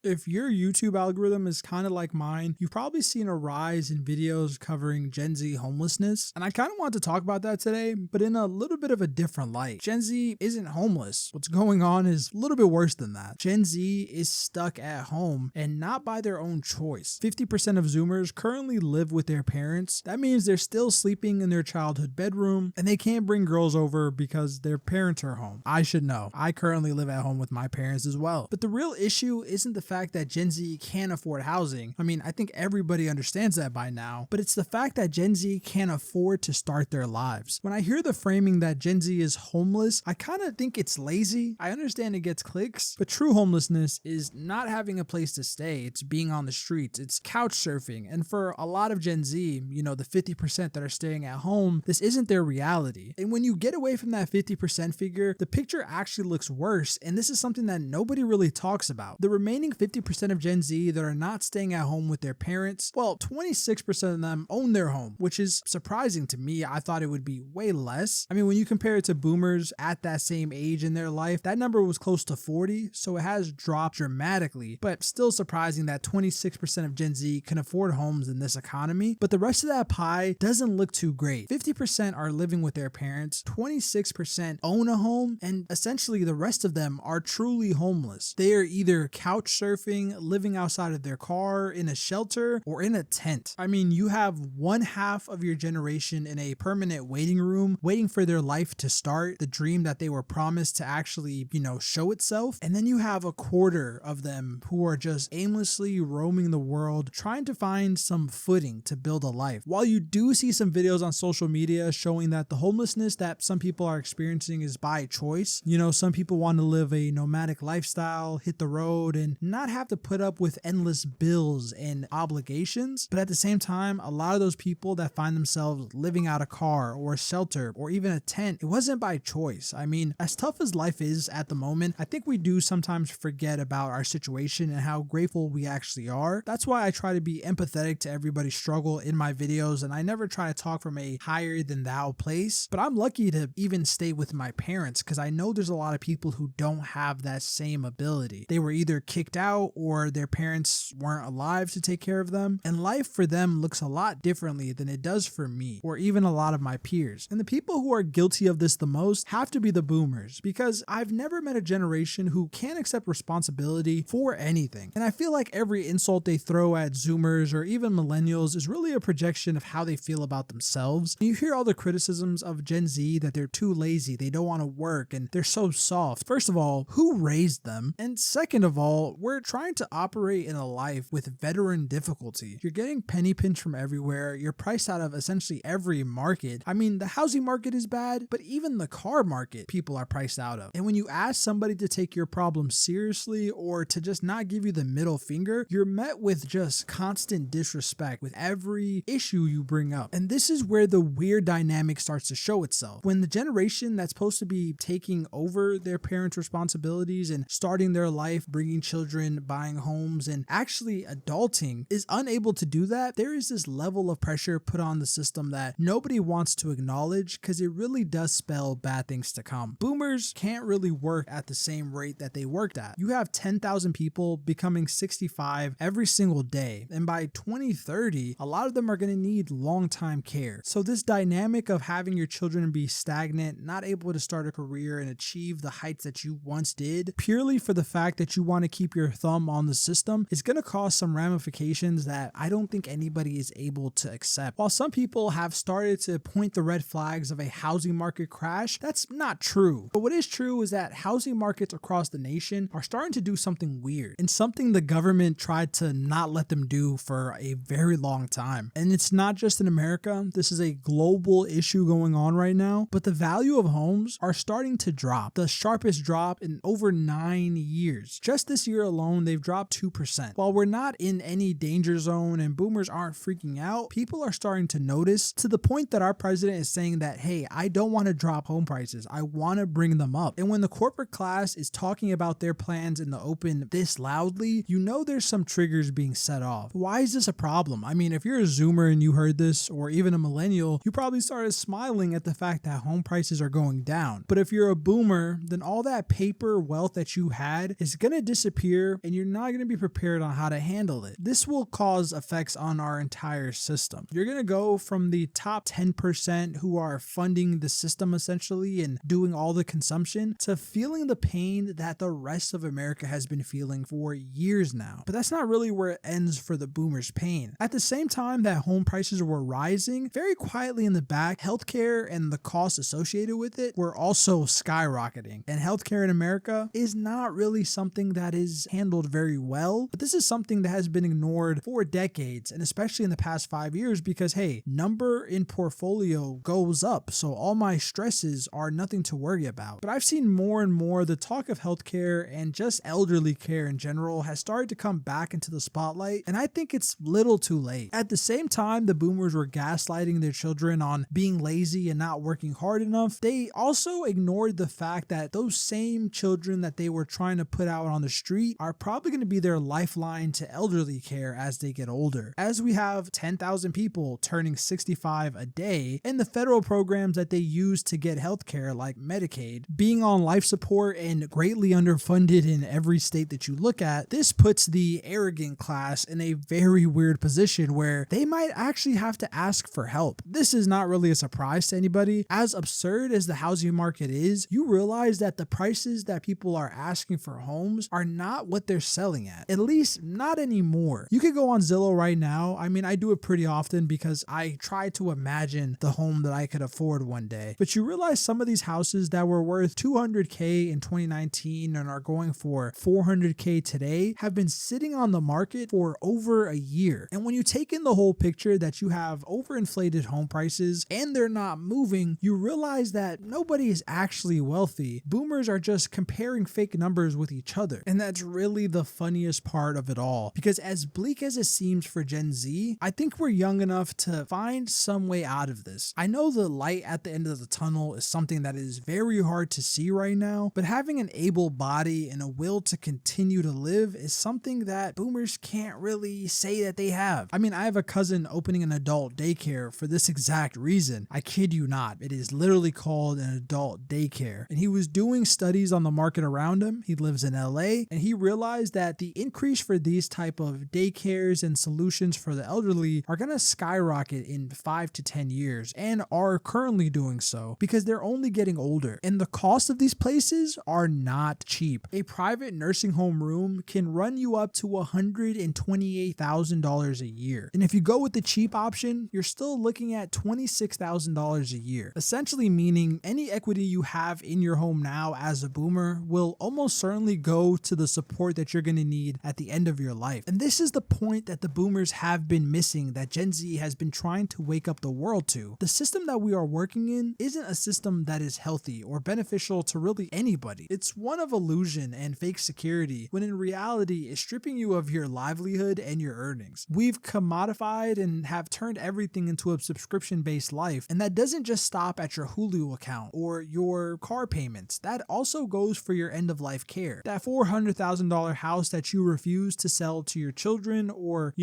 If your YouTube algorithm is kind of like mine, you've probably seen a rise in videos covering Gen Z homelessness. And I kind of want to talk about that today, but in a little bit of a different light. Gen Z isn't homeless. What's going on is a little bit worse than that. Gen Z is stuck at home and not by their own choice. 50% of Zoomers currently live with their parents. That means they're still sleeping in their childhood bedroom and they can't bring girls over because their parents are home. I should know. I currently live at home with my parents as well. But the real issue isn't the fact that Gen Z can't afford housing. I mean, I think everybody understands that by now, but it's the fact that Gen Z can't afford to start their lives. When I hear the framing that Gen Z is homeless, I kind of think it's lazy. I understand it gets clicks, but true homelessness is not having a place to stay. It's being on the streets. It's couch surfing. And for a lot of Gen Z, the 50% that are staying at home, this isn't their reality. And when you get away from that 50% figure, the picture actually looks worse. And this is something that nobody really talks about. The remaining 50% of Gen Z that are not staying at home with their parents, well, 26% of them own their home, which is surprising to me. I thought it would be way less. I mean, when you compare it to boomers at that same age in their life, that number was close to 40, so it has dropped dramatically, but still surprising that 26% of Gen Z can afford homes in this economy. But the rest of that pie doesn't look too great. 50% are living with their parents, 26% own a home, and essentially the rest of them are truly homeless. They are either couch surfing, living outside of their car, in a shelter, or in a tent. I mean, you have one half of your generation in a permanent waiting room, waiting for their life to start, the dream that they were promised to actually, show itself. And then you have a quarter of them who are just aimlessly roaming the world, trying to find some footing to build a life. While you do see some videos on social media showing that the homelessness that some people are experiencing is by choice, some people want to live a nomadic lifestyle, hit the road, and not have to put up with endless bills and obligations. But at the same time, a lot of those people that find themselves living out a car or a shelter or even a tent, it wasn't by choice. I mean, as tough as life is at the moment, I think we do sometimes forget about our situation and how grateful we actually are. That's why I try to be empathetic to everybody's struggle in my videos, and I never try to talk from a higher than thou place. But I'm lucky to even stay with my parents because I know there's a lot of people who don't have that same ability. They were either kicked out or their parents weren't alive to take care of them, and life for them looks a lot differently than it does for me or even a lot of my peers. And the people who are guilty of this the most have to be the boomers, because I've never met a generation who can't accept responsibility for anything. And I feel like every insult they throw at Zoomers or even millennials is really a projection of how they feel about themselves. And you hear all the criticisms of Gen Z that they're too lazy, they don't want to work, and they're so soft. First of all, who raised them? And second of all, we're trying to operate in a life with veteran difficulty. You're getting penny pinched from everywhere. You're priced out of essentially every market. I mean, the housing market is bad, but even the car market, people are priced out of. And when you ask somebody to take your problem seriously or to just not give you the middle finger, you're met with just constant disrespect with every issue you bring up. And this is where the weird dynamic starts to show itself. When the generation that's supposed to be taking over their parents' responsibilities and starting their life, bringing children, buying homes, and actually adulting is unable to do that, there is this level of pressure put on the system that nobody wants to acknowledge because it really does spell bad things to come. Boomers can't really work at the same rate that they worked at. You have 10,000 people becoming 65 every single day, and by 2030, a lot of them are going to need long-time care. So this dynamic of having your children be stagnant, not able to start a career and achieve the heights that you once did, purely for the fact that you want to keep your thumb on the system, is going to cause some ramifications that I don't think anybody is able to accept. While some people have started to point the red flags of a housing market crash, that's not true. But what is true is that housing markets across the nation are starting to do something weird, and something the government tried to not let them do for a very long time. And it's not just in America, this is a global issue going on right now, but the value of homes are starting to drop, the sharpest drop in over 9 years. Just this year alone, they've dropped 2%. While we're not in any danger zone and boomers aren't freaking out, people are starting to notice, to the point that our president is saying that, hey, I don't want to drop home prices, I want to bring them up. And when the corporate class is talking about their plans in the open this loudly, you know there's some triggers being set off. Why is this a problem? I mean, if you're a Zoomer and you heard this, or even a millennial, you probably started smiling at the fact that home prices are going down. But if you're a boomer, then all that paper wealth that you had is going to disappear healthcare, and you're not going to be prepared on how to handle it. This will cause effects on our entire system. You're going to go from the top 10% who are funding the system essentially and doing all the consumption to feeling the pain that the rest of America has been feeling for years now. But that's not really where it ends for the boomers' pain. At the same time that home prices were rising, very quietly in the back, healthcare and the costs associated with it were also skyrocketing. And healthcare in America is not really something that is handled very well, but this is something that has been ignored for decades, and especially in the past 5 years, because hey, number in portfolio goes up, so all my stresses are nothing to worry about. But I've seen more and more the talk of healthcare and just elderly care in general has started to come back into the spotlight, and I think it's little too late. At the same time the boomers were gaslighting their children on being lazy and not working hard enough, they also ignored the fact that those same children that they were trying to put out on the street are probably going to be their lifeline to elderly care as they get older. As we have 10,000 people turning 65 a day, and the federal programs that they use to get healthcare like Medicaid being on life support and greatly underfunded in every state that you look at, this puts the arrogant class in a very weird position where they might actually have to ask for help. This is not really a surprise to anybody. As absurd as the housing market is, you realize that the prices that people are asking for homes are not what they're selling at least not anymore. You could go on Zillow right now. I mean, I do it pretty often because I try to imagine the home that I could afford one day. But you realize some of these houses that were worth $200K in 2019 and are going for $400K today have been sitting on the market for over a year. And when you take in the whole picture that you have overinflated home prices and they're not moving, you realize that nobody is actually wealthy. Boomers are just comparing fake numbers with each other. And that's really the funniest part of it all. Because as bleak as it seems for Gen Z, I think we're young enough to find some way out of this. I know the light at the end of the tunnel is something that is very hard to see right now, but having an able body and a will to continue to live is something that boomers can't really say that they have. I mean, I have a cousin opening an adult daycare for this exact reason. I kid you not. It is literally called an adult daycare. And he was doing studies on the market around him. He lives in LA, and he realized that the increase for these type of daycares and solutions for the elderly are going to skyrocket in 5 to 10 years and are currently doing so because they're only getting older. And the cost of these places are not cheap. A private nursing home room can run you up to $128,000 a year. And if you go with the cheap option, you're still looking at $26,000 a year, essentially meaning any equity you have in your home now as a boomer will almost certainly go to the support that you're going to need at the end of your life. And this is the point that the boomers have been missing, that Gen Z has been trying to wake up the world to. The system that we are working in isn't a system that is healthy or beneficial to really anybody. It's one of illusion and fake security, when in reality it's stripping you of your livelihood and your earnings. We've commodified and have turned everything into a subscription-based life, and that doesn't just stop at your Hulu account or your car payments. That also goes for your end-of-life care. That $400,000 house that you refuse to sell to your children, or,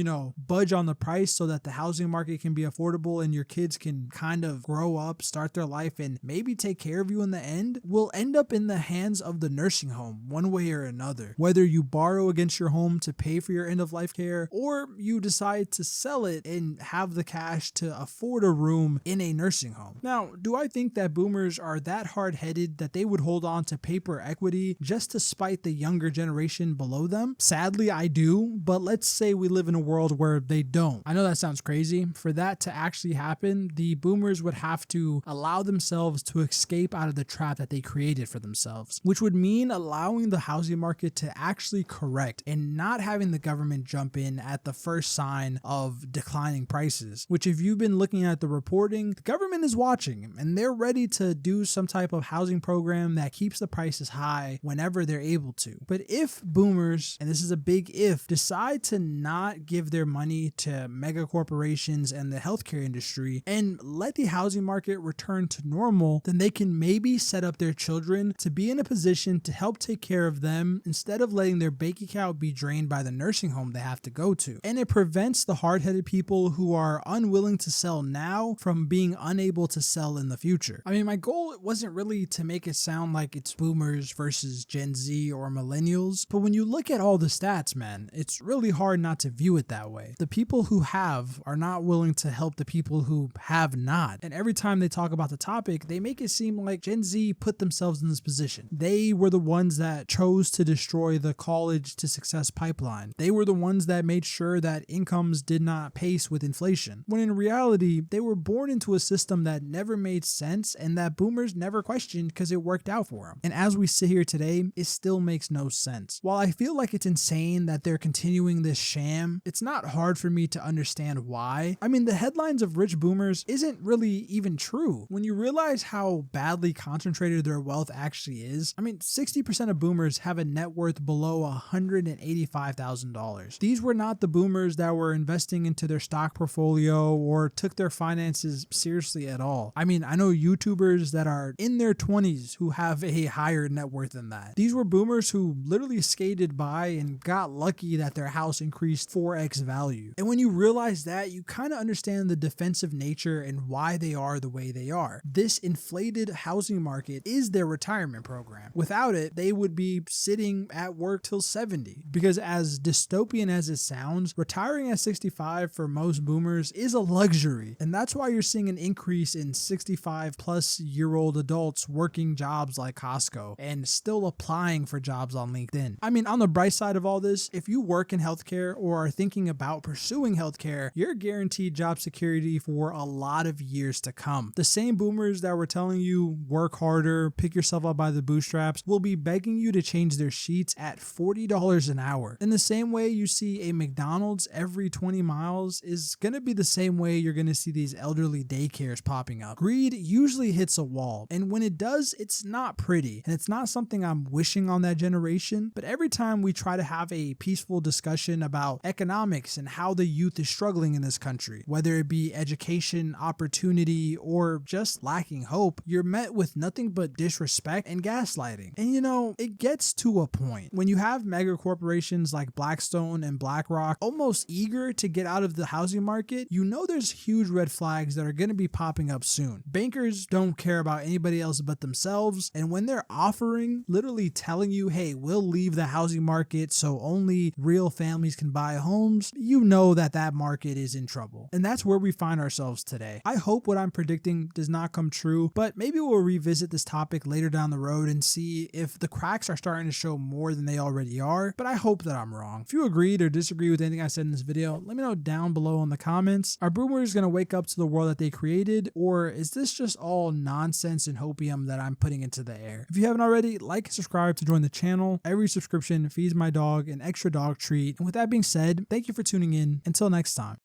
budge on the price so that the housing market can be affordable and your kids can kind of grow up, start their life, and maybe take care of you in the end, will end up in the hands of the nursing home one way or another. Whether you borrow against your home to pay for your end-of-life care, or you decide to sell it and have the cash to afford a room in a nursing home. Now, do I think that boomers are that hard-headed that they would hold on to paper equity just to spite the younger generation below them? Sadly, I do, but let's say we live in a world where they don't. I know that sounds crazy. For that to actually happen, the boomers would have to allow themselves to escape out of the trap that they created for themselves, which would mean allowing the housing market to actually correct and not having the government jump in at the first sign of declining prices, which if you've been looking at the reporting, the government is watching and they're ready to do some type of housing program that keeps the prices high whenever they're able to. But if boomers, and this is a big if, decide to not give their money to mega corporations and the healthcare industry and let the housing market return to normal, then they can maybe set up their children to be in a position to help take care of them instead of letting their bank account be drained by the nursing home they have to go to. And it prevents the hard-headed people who are unwilling to sell now from being unable to sell in the future. I mean, my goal wasn't really to make it sound like it's boomers versus Gen Z or millennials, but But when you look at all the stats, man, it's really hard not to view it that way. The people who have are not willing to help the people who have not. And every time they talk about the topic, they make it seem like Gen Z put themselves in this position. They were the ones that chose to destroy the college to success pipeline. They were the ones that made sure that incomes did not pace with inflation. When in reality, they were born into a system that never made sense and that boomers never questioned because it worked out for them. And as we sit here today, it still makes no sense. While I feel like it's insane that they're continuing this sham, it's not hard for me to understand why. I mean, the headlines of rich boomers isn't really even true. When you realize how badly concentrated their wealth actually is, I mean, 60% of boomers have a net worth below $185,000. These were not the boomers that were investing into their stock portfolio or took their finances seriously at all. I mean, I know YouTubers that are in their 20s who have a higher net worth than that. These were boomers who literally skated by and got lucky that their house increased 4x value. And when you realize that, you kind of understand the defensive nature and why they are the way they are. This inflated housing market is their retirement program. Without it, they would be sitting at work till 70. Because as dystopian as it sounds, retiring at 65 for most boomers is a luxury. And that's why you're seeing an increase in 65-plus-year-old adults working jobs like Costco and still applying for jobs on LinkedIn. I mean, on the bright side of all this, if you work in healthcare or are thinking about pursuing healthcare, you're guaranteed job security for a lot of years to come. The same boomers that were telling you work harder, pick yourself up by the bootstraps, will be begging you to change their sheets at $40 an hour. In the same way you see a McDonald's every 20 miles is going to be the same way you're going to see these elderly daycares popping up. Greed usually hits a wall, and when it does, it's not pretty, and it's not something I'm wishing on that generation, but every time we try to have a peaceful discussion about economics and how the youth is struggling in this country, whether it be education, opportunity, or just lacking hope, you're met with nothing but disrespect and gaslighting. And you know, it gets to a point when you have mega corporations like Blackstone and BlackRock almost eager to get out of the housing market, you know there's huge red flags that are going to be popping up soon. Bankers don't care about anybody else but themselves, and when they're offering, literally telling you, hey, we'll leave the housing market so only real families can buy homes, you know that that market is in trouble. And that's where we find ourselves today. I hope what I'm predicting does not come true, but maybe we'll revisit this topic later down the road and see if the cracks are starting to show more than they already are, but I hope that I'm wrong. If you agreed or disagree with anything I said in this video, let me know down below in the comments. Are boomers going to wake up to the world that they created, or is this just all nonsense and hopium that I'm putting into the air? If you haven't already, like and subscribe to join the channel. Every subscription feeds my dog an extra dog treat. And with that being said, thank you for tuning in. Until next time.